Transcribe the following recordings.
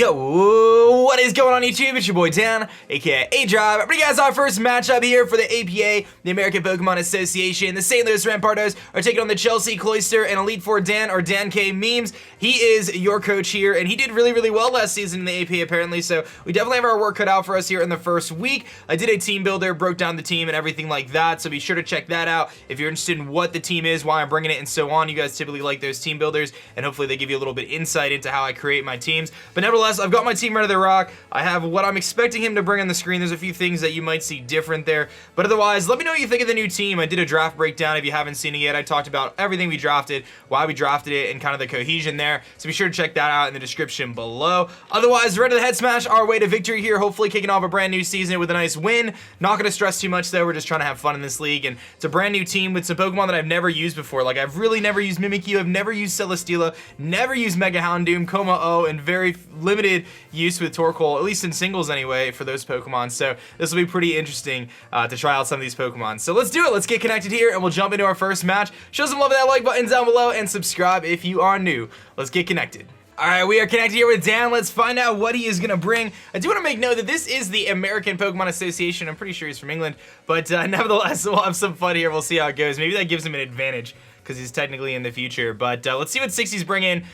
Yo, what is going on YouTube? It's your boy Dan, aka aDrive. Bringing you guys our first matchup here for the APA, the American Pokemon Association. The St. Louis Rampardos are taking on the Chelsea Cloysters and Elite Four Dan, or Dan K Memes. He is your coach here, and he did really well last season in the AP apparently, so we definitely have our work cut out for us here in the first week. I did a team builder, broke down the team and everything like that, so be sure to check that out if you're interested in what the team is, why I'm bringing it, and so on. You guys typically like those team builders, and hopefully they give you a little bit insight into how I create my teams. But nevertheless, I've got my team ready to rock. I have what I'm expecting him to bring on the screen. There's a few things that you might see different there, but otherwise, let me know what you think of the new team. I did a draft breakdown if you haven't seen it yet. I talked about everything we drafted, why we drafted it, and kind of the cohesion there, so be sure to check that out in the description below. Otherwise, ready to head smash our way to victory here, hopefully kicking off a brand new season with a nice win. Not going to stress too much though, we're just trying to have fun in this league, and it's a brand new team with some Pokemon that I've never used before. Like, I've really never used Mimikyu, I've never used Celesteela, never used Mega Houndoom, Como-O, and very limited use with Torkoal, at least in singles anyway, for those Pokemon. So this will be pretty interesting to try out some of these Pokemon. So let's do it, let's get connected here, and we'll jump into our first match. Show some love with that like button down below, and subscribe if you are new. Let's get connected. Alright, we are connected here with Dan. Let's find out what he is going to bring. I do want to make note that this is the American Pokemon Association. I'm pretty sure he's from England, but nevertheless, we'll have some fun here. We'll see how it goes. Maybe that gives him an advantage, because he's technically in the future. But let's see what 60's bringing.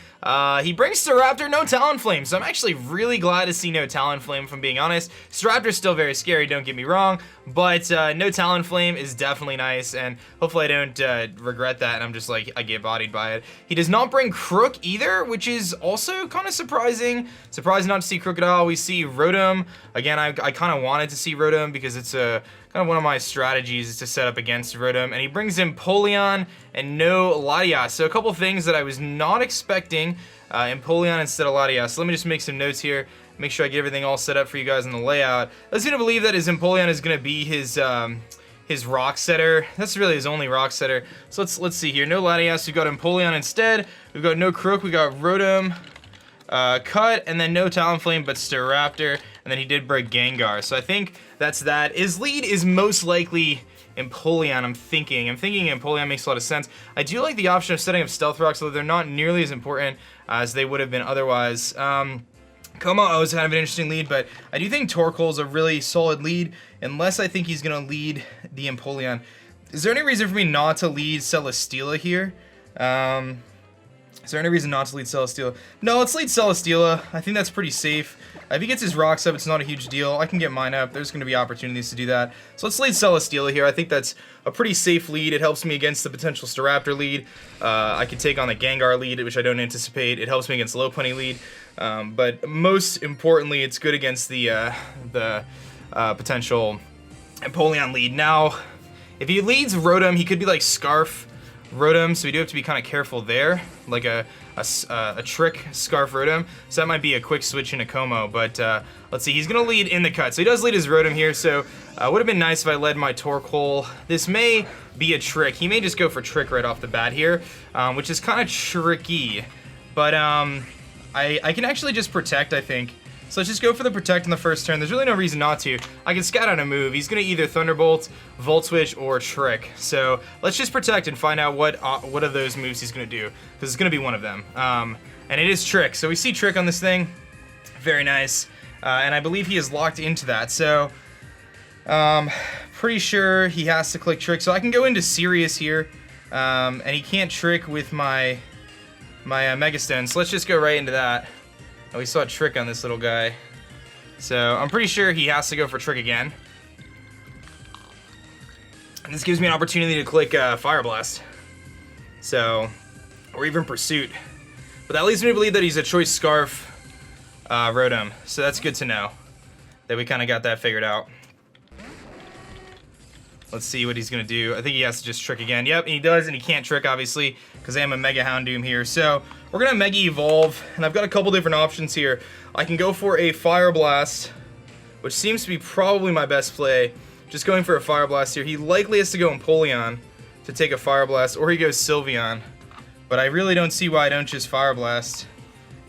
He brings Staraptor, no Talonflame, so I'm actually really glad to see no Talonflame, if I'm being honest. Staraptor's still very scary, don't get me wrong, but no Talonflame is definitely nice, and hopefully I don't regret that, and I'm just like, I get bodied by it. He does not bring Crook either, which is also kind of surprising. Surprised not to see Crook at all. We see Rotom. Again, I kind of wanted to see Rotom because it's kind of one of my strategies is to set up against Rotom, and he brings in Empoleon and no Latias. So a couple things that I was not expecting, Empoleon instead of Latias. So let me just make some notes here, make sure I get everything all set up for you guys in the layout. Let's gonna believe that his Empoleon is gonna be his rock setter. That's really his only rock setter. So let's see here. No Latias, we've got Empoleon instead. We've got no Crook, we got Rotom, Cut, and then no Talonflame, but Staraptor, and then he did break Gengar. So I think that's that. His lead is most likely Empoleon, I'm thinking Empoleon makes a lot of sense. I do like the option of setting up Stealth Rocks, although they're not nearly as important as they would have been otherwise. Como-O is kind of an interesting lead, but I do think Torkoal is a really solid lead, unless I think he's going to lead the Empoleon. Is there any reason for me not to lead Celesteela here? Is there any reason not to lead Celesteela? No, let's lead Celesteela. I think that's pretty safe. If he gets his rocks up, it's not a huge deal. I can get mine up. There's going to be opportunities to do that. So let's lead Celesteela here. I think that's a pretty safe lead. It helps me against the potential Staraptor lead. I could take on the Gengar lead, which I don't anticipate. It helps me against Lopunny lead. But most importantly, it's good against the potential Empoleon lead. Now, if he leads Rotom, he could be like Scarf Rotom, so we do have to be kind of careful there, like a trick Scarf Rotom. So that might be a quick switch into Como, but let's see, he's gonna lead in the cut. So he does lead his Rotom here, so would have been nice if I led my Torkoal. This may be a trick. He may just go for trick right off the bat here, which is kind of tricky, but I can actually just protect, I think. So let's just go for the protect in the first turn. There's really no reason not to. I can scout out a move. He's gonna either Thunderbolt, Volt Switch, or Trick. So let's just protect and find out what of those moves he's gonna do, because it's gonna be one of them. And it is Trick. So we see Trick on this thing. Very nice. And I believe he is locked into that. So pretty sure he has to click Trick. So I can go into Sirius here, and he can't Trick with my Mega Stone. So let's just go right into that. Oh, we saw a Trick on this little guy. So I'm pretty sure he has to go for Trick again. And this gives me an opportunity to click Fire Blast. So, or even Pursuit. But that leads me to believe that he's a Choice Scarf Rotom. So that's good to know that we kind of got that figured out. Let's see what he's going to do. I think he has to just Trick again. Yep, and he does, and he can't Trick, obviously, because I am a Mega Houndoom here. So we're going to Mega Evolve, and I've got a couple different options here. I can go for a Fire Blast, which seems to be probably my best play. Just going for a Fire Blast here. He likely has to go Empoleon to take a Fire Blast, or he goes Sylveon. But I really don't see why I don't just Fire Blast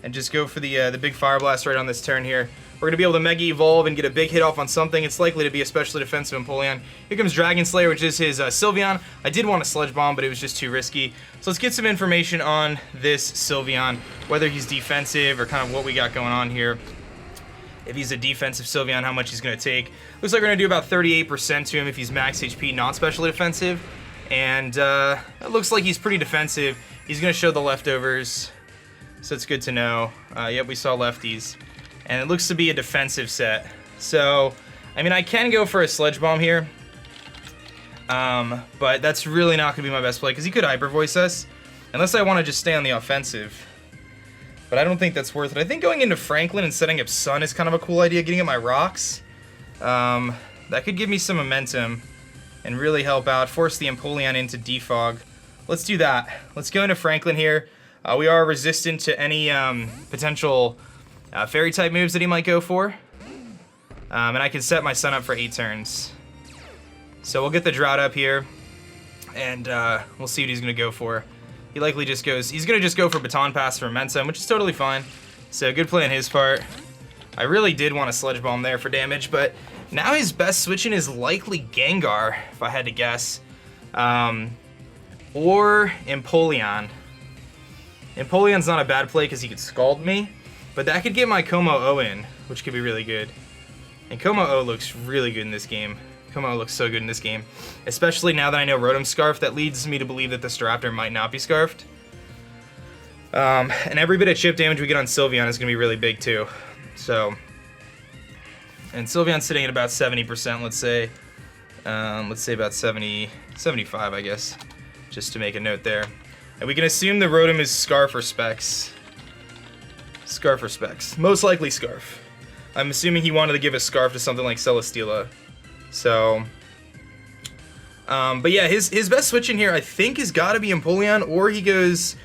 and just go for the big Fire Blast right on this turn here. we're going to be able to Mega Evolve and get a big hit off on something. It's likely to be a specially defensive Empoleon. Here comes Dragon Slayer, which is his Sylveon. I did want a Sludge Bomb, but it was just too risky. So let's get some information on this Sylveon, whether he's defensive or kind of what we got going on here. If he's a defensive Sylveon, how much he's going to take. Looks like we're going to do about 38% to him if he's max HP, not specially defensive. And it looks like he's pretty defensive. He's going to show the leftovers, so it's good to know. Yep, we saw lefties. And it looks to be a defensive set. So, I mean, I can go for a Sludge Bomb here. But that's really not going to be my best play, because he could Hyper Voice us. Unless I want to just stay on the offensive. But I don't think that's worth it. I think going into Franklin and setting up Sun is kind of a cool idea. Getting at my rocks. That could give me some momentum and really help out. Force the Empoleon into Defog. Let's do that. Let's go into Franklin here. We are resistant to any potential Fairy type moves that he might go for. And I can set my Sun up for 8 turns. So we'll get the Drought up here. And we'll see what he's going to go for. He likely just goes, he's going to just go for Baton Pass for Momentum, which is totally fine. So good play on his part. I really did want a Sludge Bomb there for damage, but now his best switch-in is likely Gengar, if I had to guess. Or Empoleon. Empoleon's not a bad play because he could Scald me, but that could get my Como-O in, which could be really good. And Como-O looks really good in this game. Como-O looks so good in this game. Especially now that I know Rotom's Scarf, that leads me to believe that the Staraptor might not be Scarfed. And every bit of chip damage we get on Sylveon is going to be really big too. So, and Sylveon's sitting at about 70%, let's say. Let's say about 70, 75, I guess, just to make a note there. And we can assume the Rotom is Scarf or Specs. Scarf or Specs. Most likely Scarf. I'm assuming he wanted to give a Scarf to something like Celesteela. So, but yeah, his best switch in here, I think, has got to be Empoleon, or he goes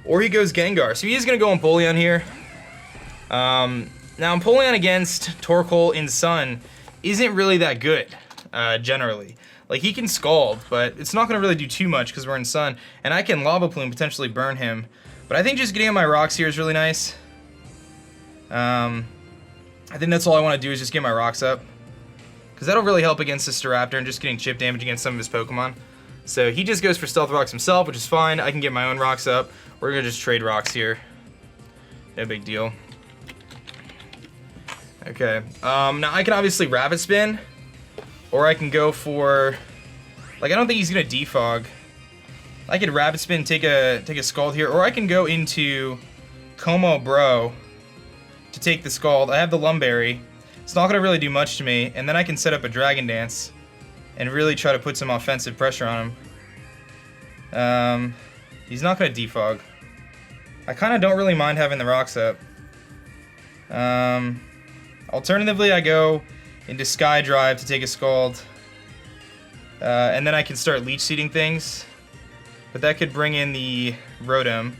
Gengar. So he is going to go Empoleon here. Now, Empoleon against Torkoal in Sun isn't really that good, generally. Like, he can Scald, but it's not going to really do too much because we're in Sun. And I can Lava Plume, potentially burn him. But I think just getting on my rocks here is really nice. I think that's all I want to do is just get my rocks up. Because that'll really help against the Staraptor and just getting chip damage against some of his Pokemon. So he just goes for Stealth Rocks himself, which is fine. I can get my own rocks up. We're going to just trade rocks here. No big deal. Okay. Now I can obviously Rapid Spin. Or I can go for... Like, I don't think he's going to Defog. I could Rapid Spin, take a Scald here. Or I can go into Como Bro to take the Scald. I have the Lumberry. It's not going to really do much to me, and then I can set up a Dragon Dance and really try to put some offensive pressure on him. He's not going to Defog. I kind of don't really mind having the rocks up. Alternatively, I go into Sky Drive to take a Scald, and then I can start Leech Seeding things, but that could bring in the Rotom.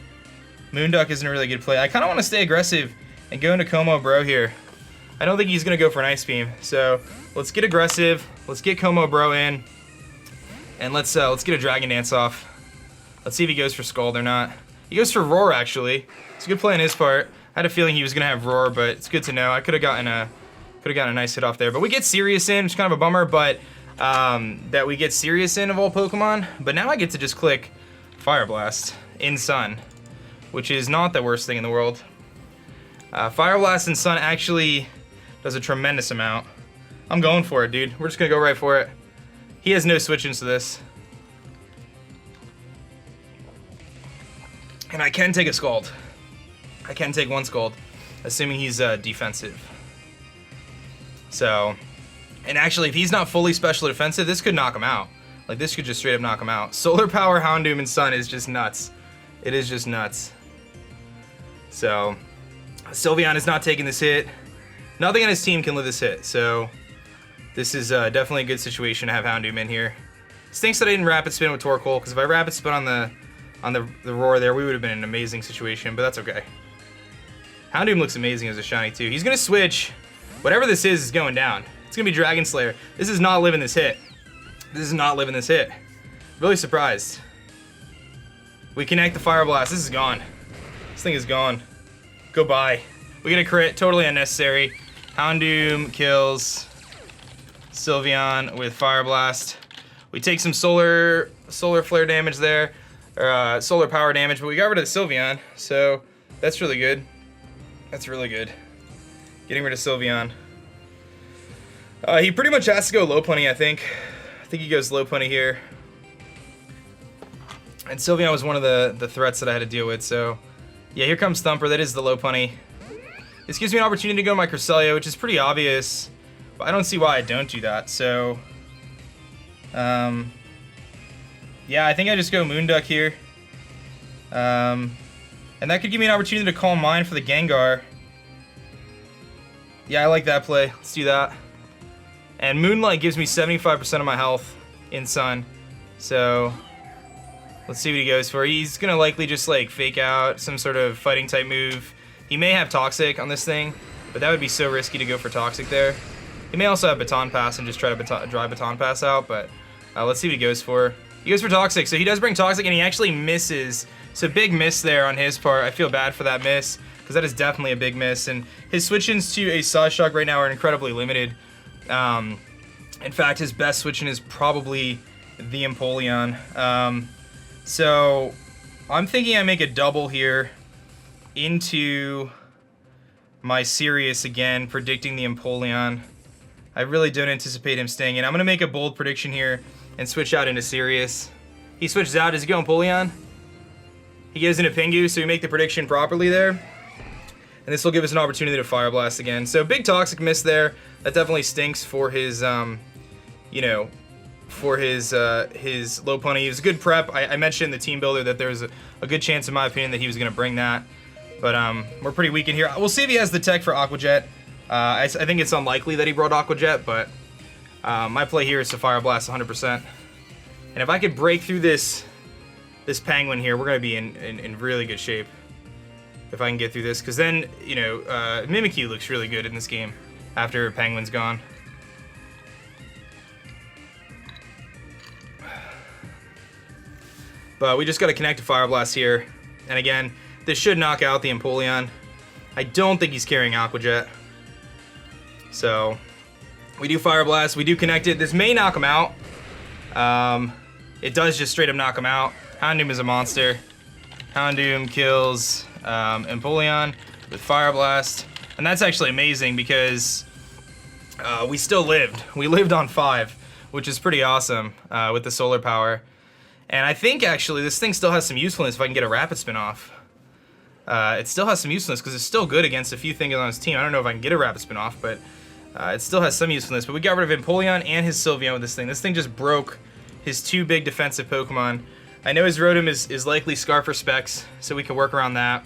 Moonduck isn't a really good play. I kind of want to stay aggressive and go into Como Bro here. I don't think he's going to go for an Ice Beam, so let's get aggressive, let's get Como Bro in, and let's get a Dragon Dance off. Let's see if he goes for Scald or not. He goes for Roar, actually. It's a good play on his part. I had a feeling he was going to have Roar, but it's good to know. I could have gotten a nice hit off there. But we get Sirius in, which is kind of a bummer, but that we get Sirius in of all Pokemon. But now I get to just click Fire Blast in Sun, which is not the worst thing in the world. Fire Blast in Sun actually does a tremendous amount. I'm going for it, dude. We're just going to go right for it. He has no switch-ins to this. And I can take a Scald. I can take one Scald, assuming he's defensive. So, and actually, if he's not fully special defensive, this could knock him out. Like, this could just straight up knock him out. Solar Power Houndoom in Sun is just nuts. It is just nuts. So, Sylveon is not taking this hit. Nothing on his team can live this hit, so this is definitely a good situation to have Houndoom in here. Stinks that I didn't Rapid Spin with Torkoal, because if I Rapid Spin on the Roar there, we would have been in an amazing situation, but that's okay. Houndoom looks amazing as a shiny too. He's going to switch. Whatever this is going down. It's going to be Dragon Slayer. This is not living this hit. This is not living this hit. Really surprised. We connect the Fire Blast. This is gone. This thing is gone. Goodbye. We get a crit. Totally unnecessary. Houndoom kills Sylveon with Fire Blast. We take some solar flare damage there, or solar power damage, but we got rid of the Sylveon, so that's really good. That's really good. Getting rid of Sylveon. He pretty much has to go Lopunny, I think. I think he goes Lopunny here. And Sylveon was one of the threats that I had to deal with, so yeah, here comes Thumper. That is the Lopunny. This gives me an opportunity to go to my Cresselia, which is pretty obvious, but I don't see why I don't do that, so yeah, I think I just go Moonduck here. And that could give me an opportunity to Calm Mind for the Gengar. Yeah, I like that play. Let's do that. And Moonlight gives me 75% of my health in Sun. So let's see what he goes for. He's gonna likely just like fake out some sort of fighting type move. He may have Toxic on this thing, but that would be so risky to go for Toxic there. He may also have Baton Pass and just try to dry Baton Pass out, but let's see what he goes for. He goes for Toxic, so he does bring Toxic and he actually misses. So big miss there on his part. I feel bad for that miss, because that is definitely a big miss. And his switch-ins to a Psyshock right now are incredibly limited. In fact, his best switch-in is probably the Empoleon. So I'm thinking I make a double here into my Sirius again, predicting the Empoleon. I really don't anticipate him staying in. I'm going to make a bold prediction here and switch out into Sirius. He switches out. Does he go Empoleon? He goes into Pingu, so we make the prediction properly there. And this will give us an opportunity to Fire Blast again. So big Toxic miss there. That definitely stinks for his, you know, for his Lopunny. It was a good prep. I mentioned in the team builder that there was a good chance, in my opinion, that he was going to bring that. But we're pretty weak in here. We'll see if he has the tech for Aqua Jet. I think it's unlikely that he brought Aqua Jet, but my play here is to Fire Blast 100%. And if I could break through this Penguin here, we're going to be in really good shape. If I can get through this, because then, you know, Mimikyu looks really good in this game after Penguin's gone. But we just got to connect to Fire Blast here. And again, this should knock out the Empoleon. I don't think he's carrying Aqua Jet. So we do Fire Blast, we do connect it. This may knock him out. It does just straight up knock him out. Houndoom is a monster. Houndoom kills Empoleon with Fire Blast. And that's actually amazing because we still lived. We lived on 5, which is pretty awesome with the solar power. And I think actually this thing still has some usefulness if I can get a Rapid Spin off. It still has some usefulness because it's still good against a few things on his team. I don't know if I can get a Rapid Spin off, but it still has some usefulness. But we got rid of Empoleon and his Sylveon with this thing. This thing just broke his 2 big defensive Pokemon. I know his Rotom is likely Scarfer Specs, so we can work around that.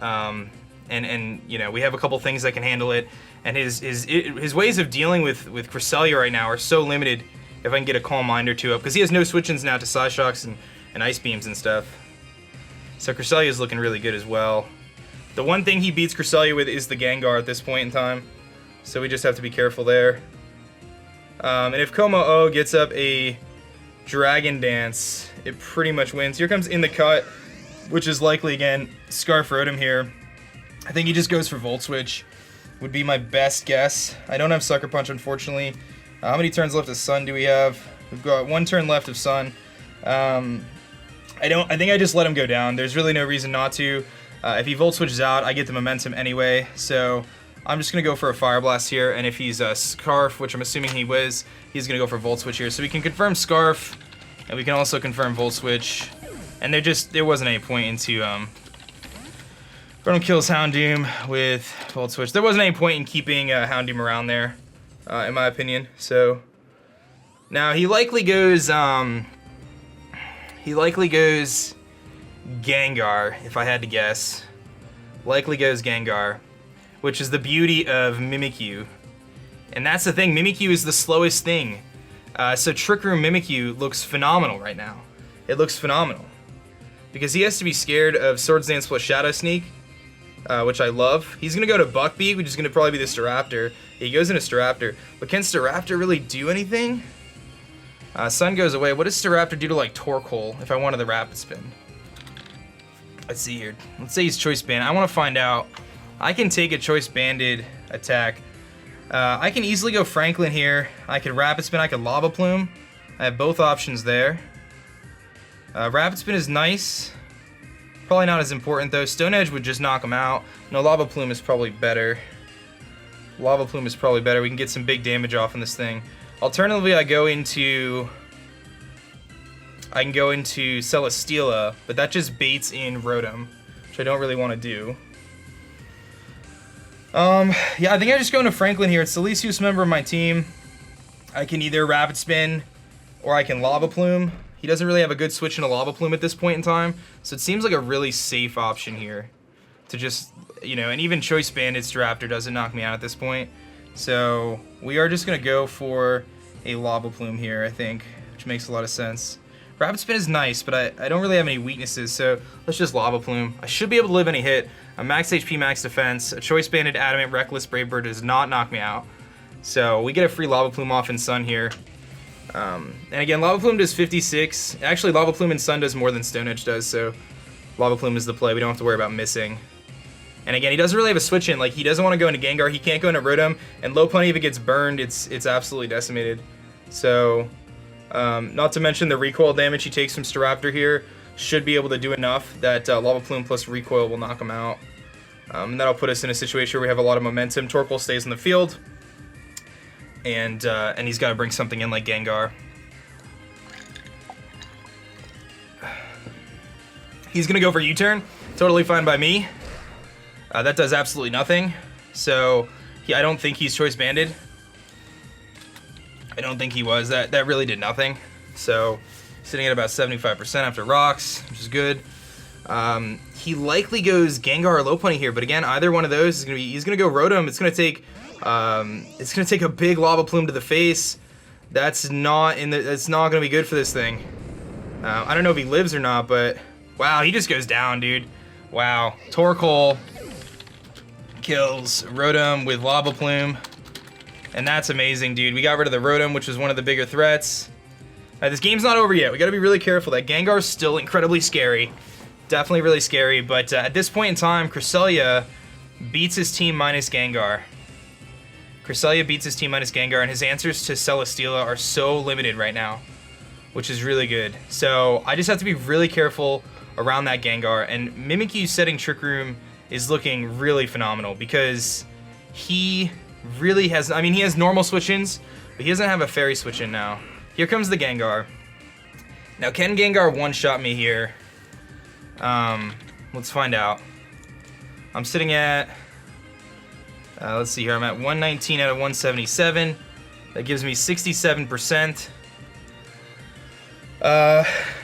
And you know, we have a couple things that can handle it. And his ways of dealing with Cresselia right now are so limited if I can get a Calm Mind or 2 up. Because he has no switch-ins now to Psyshocks and Ice Beams and stuff. So Cresselia is looking really good as well. The one thing he beats Cresselia with is the Gengar at this point in time. So we just have to be careful there. And if Como-O gets up a Dragon Dance, it pretty much wins. Here comes In the Cut, which is likely, again, Scarf Rotom here. I think he just goes for Volt Switch, would be my best guess. I don't have Sucker Punch, unfortunately. How many turns left of Sun do we have? We've got 1 turn left of Sun. I think I just let him go down. There's really no reason not to. If he Volt Switches out, I get the momentum anyway. So I'm just going to go for a Fire Blast here. And if he's a Scarf, which I'm assuming he was, he's going to go for Volt Switch here. So we can confirm Scarf, and we can also confirm Volt Switch. And there wasn't any point into Rotom kills Houndoom with Volt Switch. There wasn't any point in keeping Houndoom around there, in my opinion. So now he likely goes Gengar, if I had to guess. Likely goes Gengar, which is the beauty of Mimikyu. And that's the thing, Mimikyu is the slowest thing. So Trick Room Mimikyu looks phenomenal right now. It looks phenomenal. Because he has to be scared of Swords Dance plus Shadow Sneak, which I love. He's going to go to Buckbeak, which is going to probably be the Staraptor. He goes into Staraptor. But can Staraptor really do anything? Sun goes away. What does Staraptor do to, like, Torkoal if I wanted the Rapid Spin? Let's see here. Let's say he's Choice Band. I want to find out. I can take a Choice Banded attack. I can easily go Franklin here. I could Rapid Spin, I could Lava Plume. I have both options there. Rapid Spin is nice. Probably not as important though. Stone Edge would just knock him out. No, Lava Plume is probably better. Lava Plume is probably better. We can get some big damage off in this thing. Alternatively, I can go into Celesteela, but that just baits in Rotom, which I don't really want to do. Yeah, I think I just go into Franklin here. It's the least used member of my team. I can either Rapid Spin or I can Lava Plume. He doesn't really have a good switch into Lava Plume at this point in time, so it seems like a really safe option here to just, you know, and even Choice Bandit's Raptor doesn't knock me out at this point. So we are just going to go for a Lava Plume here, I think, which makes a lot of sense. Rapid Spin is nice, but I don't really have any weaknesses, so let's just Lava Plume. I should be able to live any hit. I'm max HP, max defense. A Choice Banded, Adamant, Reckless, Brave Bird does not knock me out. So we get a free Lava Plume off in Sun here. And again, Lava Plume does 56. Actually, Lava Plume in Sun does more than Stone Edge does, so Lava Plume is the play. We don't have to worry about missing. And again, he doesn't really have a switch in. Like, he doesn't want to go into Gengar. He can't go into Rotom. And Lopunny, if it gets burned, it's absolutely decimated. So, not to mention the recoil damage he takes from Staraptor here should be able to do enough that Lava Plume plus recoil will knock him out. And that'll put us in a situation where we have a lot of momentum. Torkoal stays in the field. And he's got to bring something in like Gengar. He's going to go for U-turn. Totally fine by me. That does absolutely nothing. So, I don't think he's Choice Banded. I don't think he was. That really did nothing. So, sitting at about 75% after rocks, which is good. He likely goes Gengar or Lopunny here, but again, either one of those is he's gonna go Rotom. It's gonna take a big Lava Plume to the face. That's not gonna be good for this thing. I don't know if he lives or not, but wow, he just goes down, dude. Wow, Torkoal kills Rotom with Lava Plume. And that's amazing, dude. We got rid of the Rotom, which was one of the bigger threats. This game's not over yet. We gotta be really careful. That Gengar's still incredibly scary. Definitely really scary, but at this point in time, Cresselia beats his team minus Gengar. Cresselia beats his team minus Gengar, and his answers to Celesteela are so limited right now, which is really good. So I just have to be really careful around that Gengar, and Mimikyu setting Trick Room is looking really phenomenal because he really has, I mean, he has normal switch-ins, but he doesn't have a fairy switch-in now. Here comes the Gengar. Now, can Gengar one-shot me here? Let's find out. I'm sitting at, let's see here, I'm at 119 out of 177. That gives me 67%.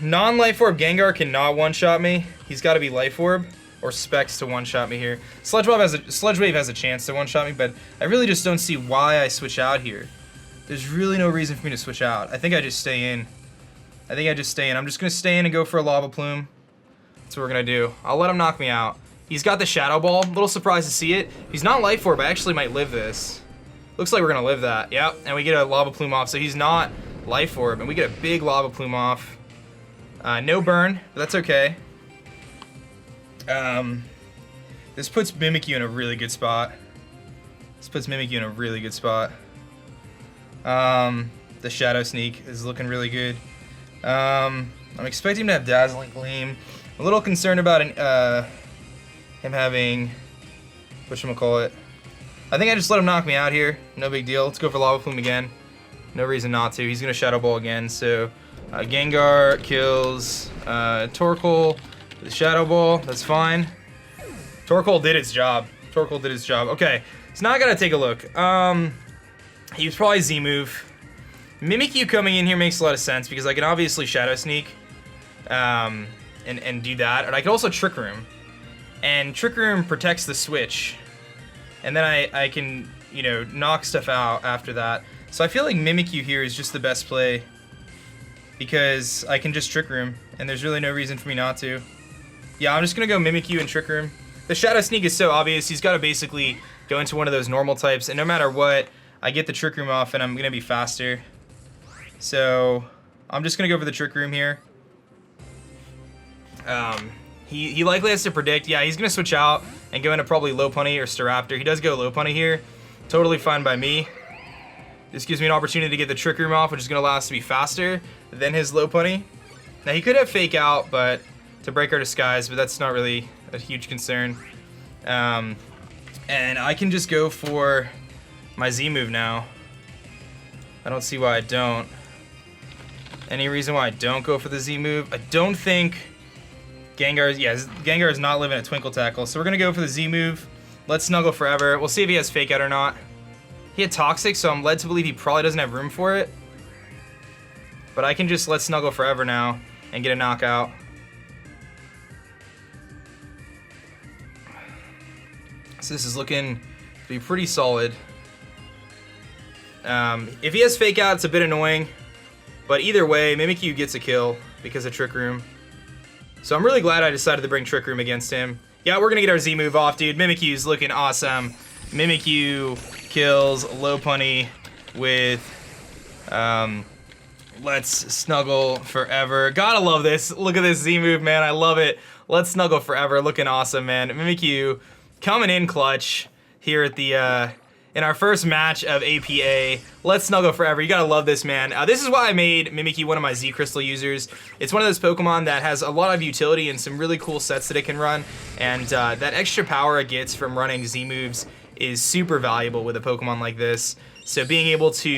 Non-Life Orb Gengar cannot one-shot me. He's got to be Life Orb or Specs to one-shot me here. Sludge Wave has a chance to one-shot me, but I really just don't see why I switch out here. There's really no reason for me to switch out. I think I just stay in. I'm just going to stay in and go for a Lava Plume. That's what we're going to do. I'll let him knock me out. He's got the Shadow Ball. A little surprised to see it. If he's not Life Orb, I actually might live this. Looks like we're going to live that. Yep, and we get a Lava Plume off. So he's not Life Orb, and we get a big Lava Plume off. No burn, but that's okay. This puts Mimikyu in a really good spot. The Shadow Sneak is looking really good. I'm expecting him to have Dazzling Gleam. I'm a little concerned about him having, whatchamacallit. I think I just let him knock me out here. No big deal. Let's go for Lava Plume again. No reason not to. He's going to Shadow Ball again. So Gengar kills Torkoal with Shadow Ball. That's fine. Torkoal did its job. Okay, so now I got to take a look. He was probably Z-move. Mimikyu coming in here makes a lot of sense because I can obviously Shadow Sneak and do that. And I can also Trick Room. And Trick Room protects the switch. And then I can, you know, knock stuff out after that. So I feel like Mimikyu here is just the best play because I can just Trick Room, and there's really no reason for me not to. Yeah, I'm just going to go Mimikyu and Trick Room. The Shadow Sneak is so obvious. He's got to basically go into one of those normal types, and no matter what, I get the Trick Room off, and I'm going to be faster. So I'm just going to go for the Trick Room here. He likely has to predict. Yeah, he's going to switch out and go into probably Lopunny or Staraptor. He does go Lopunny here. Totally fine by me. This gives me an opportunity to get the Trick Room off, which is going to allow us to be faster than his Lopunny. Now, he could have Fake Out, but to break our disguise, but that's not really a huge concern. And I can just go for my Z move now. I don't see why I don't. Any reason why I don't go for the Z move? I don't think Gengar is not living at Twinkle Tackle, so we're gonna go for the Z move. Let's Snuggle Forever. We'll see if he has Fake Out or not. He had Toxic, so I'm led to believe he probably doesn't have room for it. But I can just let Snuggle Forever now and get a knockout. So this is looking to be pretty solid. If he has Fake Out, it's a bit annoying. But either way, Mimikyu gets a kill because of Trick Room. So I'm really glad I decided to bring Trick Room against him. Yeah, we're going to get our Z move off, dude. Mimikyu's looking awesome. Mimikyu kills Lopunny with Let's Snuggle Forever. Gotta love this. Look at this Z move, man. I love it. Let's Snuggle Forever. Looking awesome, man. Mimikyu coming in clutch here at the in our first match of APA. Let's Snuggle Forever. You gotta love this, man. This is why I made Mimikyu one of my Z Crystal users. It's one of those Pokemon that has a lot of utility and some really cool sets that it can run, and that extra power it gets from running Z moves is super valuable with a Pokemon like this. So being able to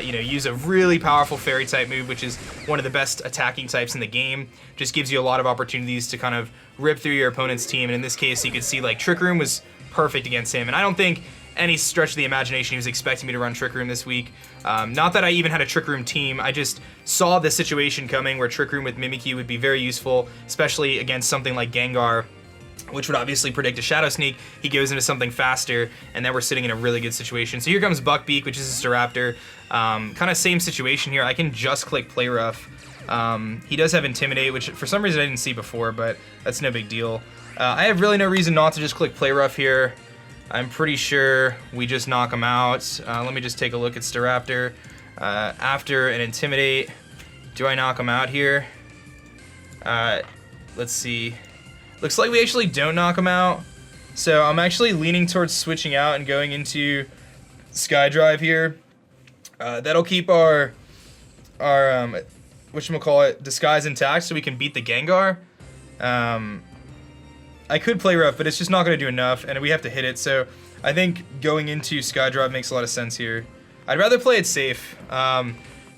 use a really powerful Fairy type move, which is one of the best attacking types in the game, just gives you a lot of opportunities to kind of rip through your opponent's team. And in this case, you could see like Trick Room was perfect against him, and I don't think any stretch of the imagination he was expecting me to run Trick Room this week. Not that I even had a Trick Room team, I just saw the situation coming where Trick Room with Mimikyu would be very useful, especially against something like Gengar, which would obviously predict a Shadow Sneak. He goes into something faster, and then we're sitting in a really good situation. So here comes Buckbeak, which is a Staraptor. Kind of same situation here. I can just click Play Rough. He does have Intimidate, which for some reason I didn't see before, but that's no big deal. I have really no reason not to just click Play Rough here. I'm pretty sure we just knock him out. Let me just take a look at Staraptor. After an Intimidate, do I knock him out here? Let's see. Looks like we actually don't knock him out. So I'm actually leaning towards switching out and going into SkyDrive here. That'll keep our whatchamacallit, disguise intact so we can beat the Gengar. I could Play Rough, but it's just not going to do enough, and we have to hit it, so I think going into SkyDrive makes a lot of sense here. I'd rather play it safe,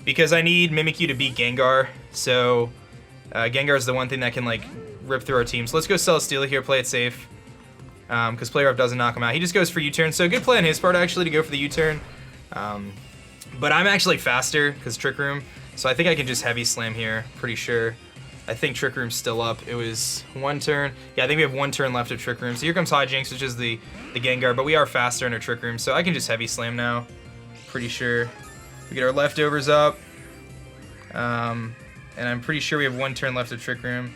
because I need Mimikyu to beat Gengar, so Gengar is the one thing that can, like, rip through our team. So let's go Celesteela here, play it safe, because Play Rough doesn't knock him out. He just goes for U-turn, so good play on his part, actually, to go for the U-turn. But I'm actually faster, because Trick Room, so I think I can just Heavy Slam here, pretty sure. I think Trick Room's still up. It was one turn. Yeah, I think we have one turn left of Trick Room. So here comes Hijinks, which is the Gengar, but we are faster under Trick Room, so I can just Heavy Slam now. Pretty sure. We get our leftovers up. And I'm pretty sure we have one turn left of Trick Room.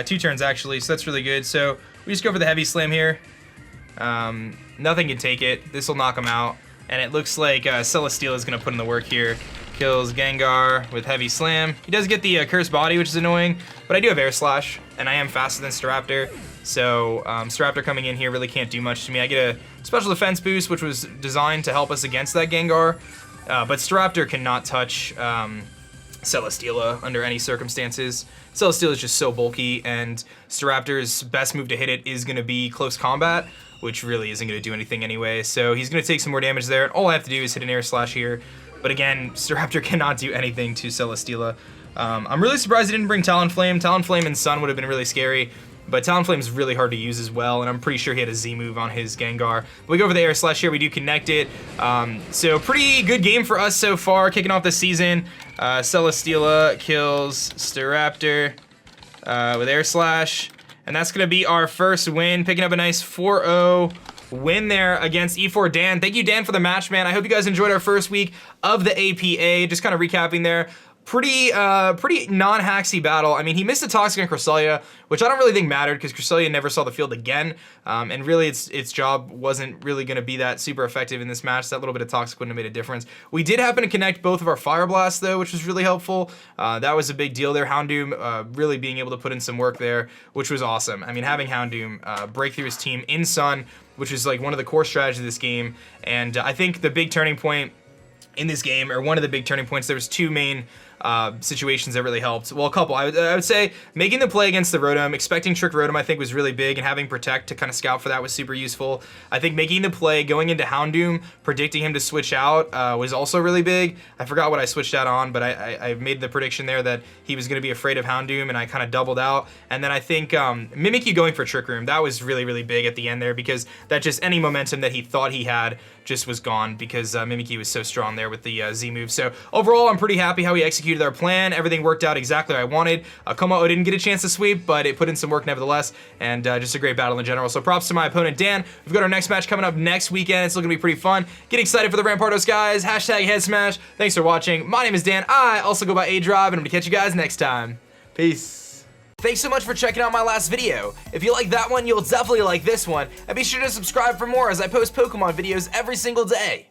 2 turns, actually, so that's really good. So we just go for the Heavy Slam here. Nothing can take it. This will knock him out. And it looks like Celesteela is going to put in the work here. Kills Gengar with Heavy Slam. He does get the Cursed Body, which is annoying, but I do have Air Slash, and I am faster than Staraptor, so Staraptor coming in here really can't do much to me. I get a Special Defense boost, which was designed to help us against that Gengar, but Staraptor cannot touch Celesteela under any circumstances. Celesteela is just so bulky, and Staraptor's best move to hit it is going to be Close Combat, which really isn't going to do anything anyway, so he's going to take some more damage there, and all I have to do is hit an Air Slash here. But again, Staraptor cannot do anything to Celesteela. I'm really surprised he didn't bring Talonflame. Talonflame and Sun would have been really scary, but Talonflame is really hard to use as well, and I'm pretty sure he had a Z move on his Gengar. But we go for the Air Slash here, we do connect it. So pretty good game for us so far, kicking off the season. Celesteela kills Staraptor with Air Slash, and that's going to be our first win, picking up a nice 4-0 win there against E4 Dan. Thank you, Dan, for the match, man. I hope you guys enjoyed our first week of the APA. Just kind of recapping there. pretty non-hacksy battle. I mean, he missed a Toxic on Cresselia, which I don't really think mattered because Cresselia never saw the field again, and really its job wasn't really going to be that super effective in this match. That little bit of Toxic wouldn't have made a difference. We did happen to connect both of our Fire Blasts though, which was really helpful. That was a big deal there. Houndoom really being able to put in some work there, which was awesome. I mean, having Houndoom break through his team in Sun, which is like one of the core strategies of this game, and I think the big turning point in this game, or one of the big turning points, there was two main situations that really helped. Well, a couple. I would say making the play against the Rotom, expecting Trick Rotom, I think was really big, and having Protect to kind of scout for that was super useful. I think making the play, going into Houndoom, predicting him to switch out was also really big. I forgot what I switched out on, but I made the prediction there that he was going to be afraid of Houndoom, and I kind of doubled out. And then I think Mimikyu going for Trick Room, that was really, really big at the end there, because that just any momentum that he thought he had just was gone, because Mimikyu was so strong there with the Z move. So overall, I'm pretty happy how he executed our plan. Everything worked out exactly how I wanted. Komo didn't get a chance to sweep, but it put in some work nevertheless, and just a great battle in general. So props to my opponent, Dan. We've got our next match coming up next weekend. It's looking to be pretty fun. Get excited for the Rampardos, guys. Hashtag head smash. Thanks for watching. My name is Dan. I also go by aDrive, and I'm gonna catch you guys next time. Peace. Thanks so much for checking out my last video. If you like that one, you'll definitely like this one, and be sure to subscribe for more as I post Pokemon videos every single day.